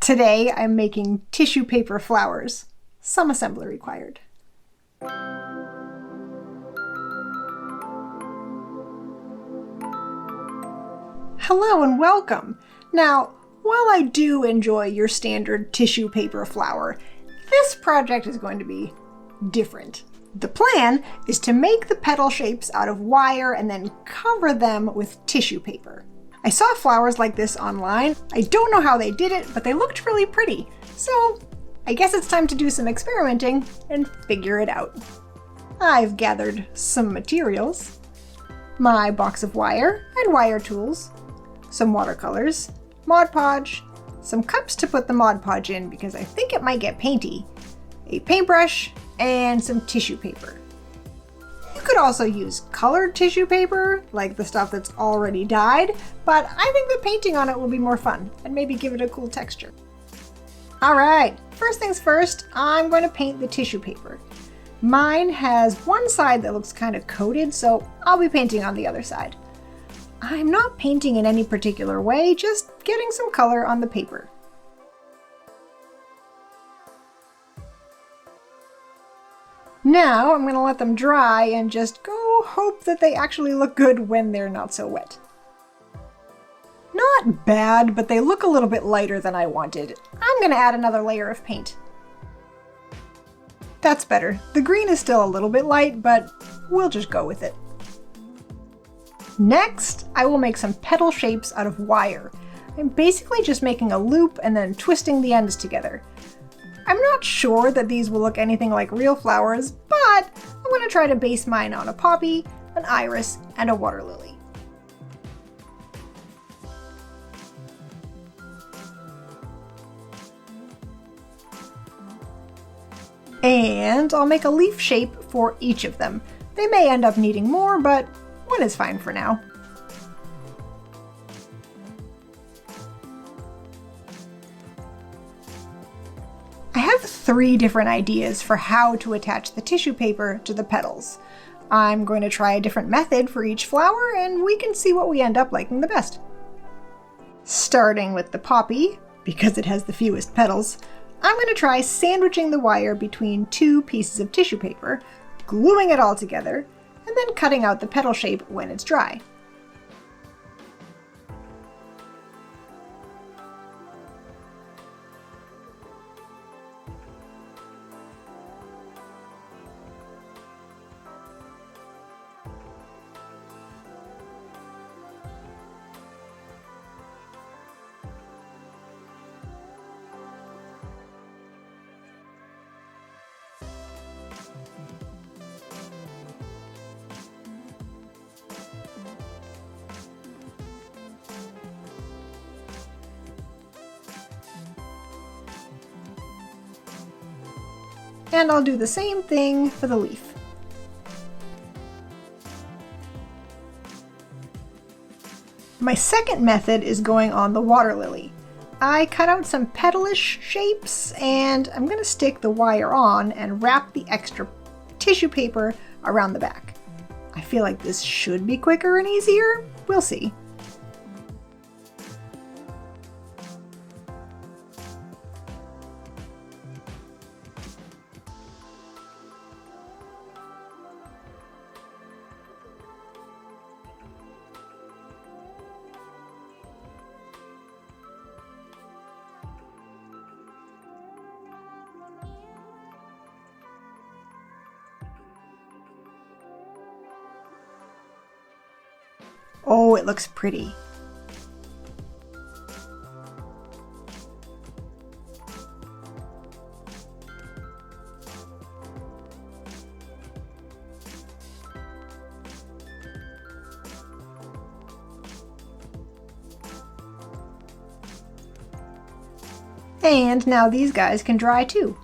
Today I'm making tissue paper flowers. Some assembly required. Hello and welcome! Now, while I do enjoy your standard tissue paper flower, this project is going to be different. The plan is to make the petal shapes out of wire and then cover them with tissue paper. I saw flowers like this online. I don't know how they did it, but they looked really pretty. So I guess it's time to do some experimenting and figure it out. I've gathered some materials, my box of wire and wire tools, some watercolors, Mod Podge, some cups to put the Mod Podge in because I think it might get painty, a paintbrush, and some tissue paper. You could also use colored tissue paper, like the stuff that's already dyed, but I think the painting on it will be more fun and maybe give it a cool texture. Alright, first things first, I'm going to paint the tissue paper. Mine has one side that looks kind of coated, so I'll be painting on the other side. I'm not painting in any particular way, just getting some color on the paper. Now I'm going to let them dry and just go hope that they actually look good when they're not so wet. Not bad, but they look a little bit lighter than I wanted. I'm going to add another layer of paint. That's better. The green is still a little bit light, but we'll just go with it. Next, I will make some petal shapes out of wire. I'm basically just making a loop and then twisting the ends together. I'm not sure that these will look anything like real flowers, but I'm going to try to base mine on a poppy, an iris, and a water lily. And I'll make a leaf shape for each of them. They may end up needing more, but one is fine for now. I have 3 different ideas for how to attach the tissue paper to the petals. I'm going to try a different method for each flower and we can see what we end up liking the best. Starting with the poppy, because it has the fewest petals, I'm going to try sandwiching the wire between 2 pieces of tissue paper, gluing it all together, and then cutting out the petal shape when it's dry. And I'll do the same thing for the leaf. My second method is going on the water lily. I cut out some petalish shapes and I'm going to stick the wire on and wrap the extra tissue paper around the back. I feel like this should be quicker and easier. We'll see. Oh, it looks pretty. And now these guys can dry too.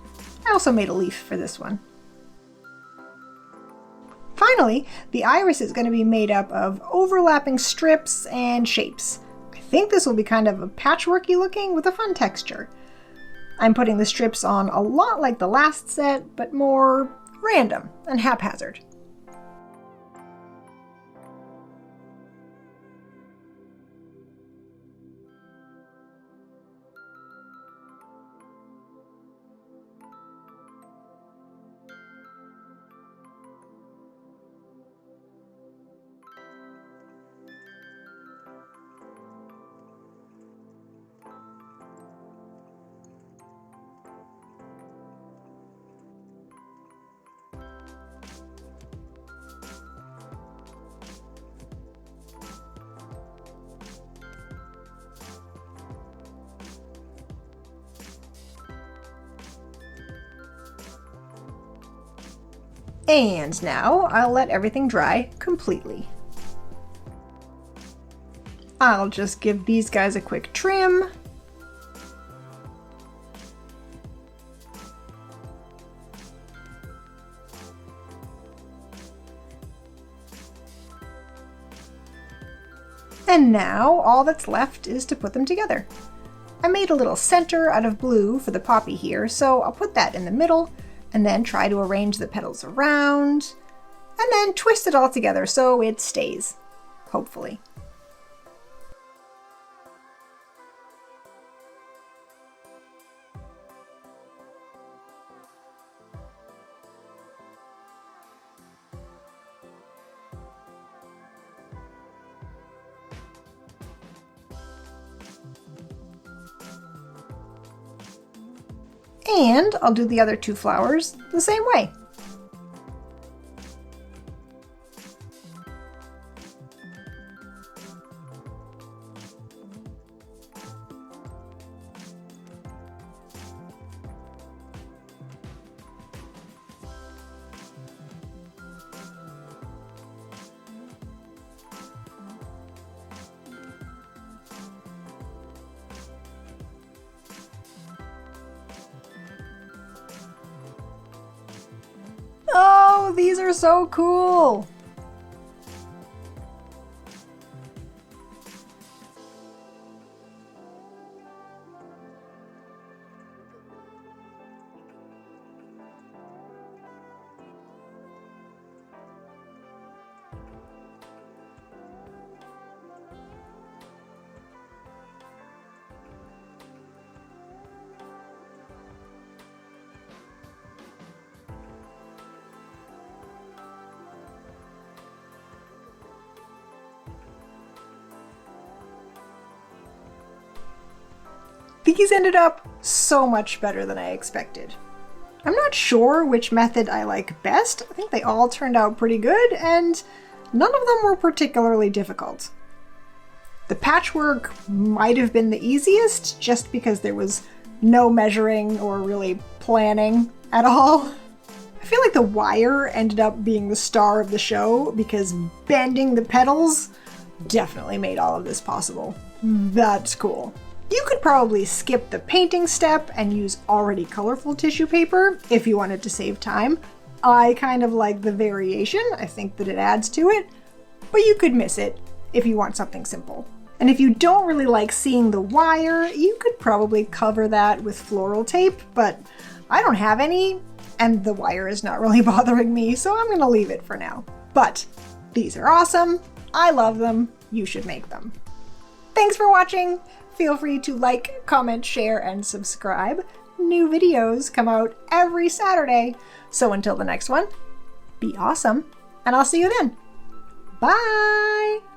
I also made a leaf for this one. Finally, the iris is going to be made up of overlapping strips and shapes. I think this will be kind of a patchworky looking with a fun texture. I'm putting the strips on a lot like the last set, but more random and haphazard. And now I'll let everything dry completely. I'll just give these guys a quick trim. And now all that's left is to put them together. I made a little center out of blue for the poppy here, so I'll put that in the middle and then try to arrange the petals around and then twist it all together so it stays, hopefully. And I'll do the other two flowers the same way. Oh, these are so cool! These ended up so much better than I expected. I'm not sure which method I like best. I think they all turned out pretty good, and none of them were particularly difficult. The patchwork might have been the easiest, just because there was no measuring or really planning at all. I feel like the wire ended up being the star of the show, because bending the petals definitely made all of this possible. That's cool. You could probably skip the painting step and use already colorful tissue paper if you wanted to save time. I kind of like the variation. I think that it adds to it, but you could miss it if you want something simple. And if you don't really like seeing the wire, you could probably cover that with floral tape, but I don't have any, and the wire is not really bothering me, so I'm gonna leave it for now. But these are awesome. I love them. You should make them. Thanks for watching. Feel free to like, comment, share, and subscribe. New videos come out every Saturday. So until the next one, be awesome, and I'll see you then. Bye!